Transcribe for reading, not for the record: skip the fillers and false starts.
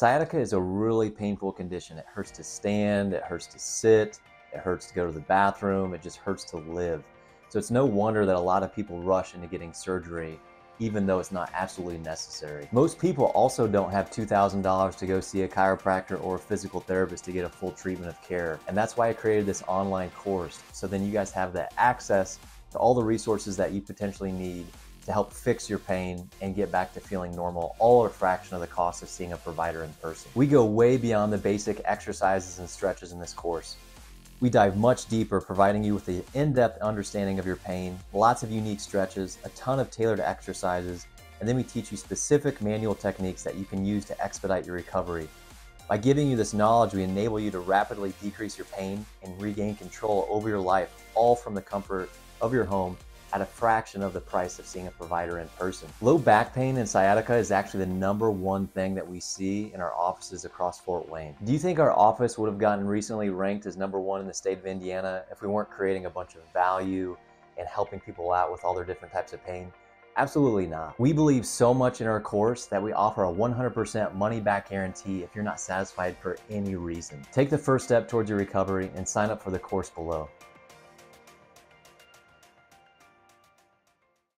Sciatica is a really painful condition. It hurts to stand, it hurts to sit, it hurts to go to the bathroom, it just hurts to live. So it's no wonder that a lot of people rush into getting surgery, even though it's not absolutely necessary. Most people also don't have $2,000 to go see a chiropractor or a physical therapist to get a full treatment of care. And that's why I created this online course. So then you guys have the access to all the resources that you potentially need to help fix your pain and get back to feeling normal, all at a fraction of the cost of seeing a provider in person. We go way beyond the basic exercises and stretches in this course. We dive much deeper, providing you with an in-depth understanding of your pain, lots of unique stretches, a ton of tailored exercises, and then we teach you specific manual techniques that you can use to expedite your recovery. By giving you this knowledge, we enable you to rapidly decrease your pain and regain control over your life, all from the comfort of your home at a fraction of the price of seeing a provider in person. Low back pain and sciatica is actually the #1 thing that we see in our offices across Fort Wayne. Do you think our office would have gotten recently ranked as #1 in the state of Indiana if we weren't creating a bunch of value and helping people out with all their different types of pain? Absolutely not. We believe so much in our course that we offer a 100% money-back guarantee if you're not satisfied for any reason. Take the first step towards your recovery and sign up for the course below.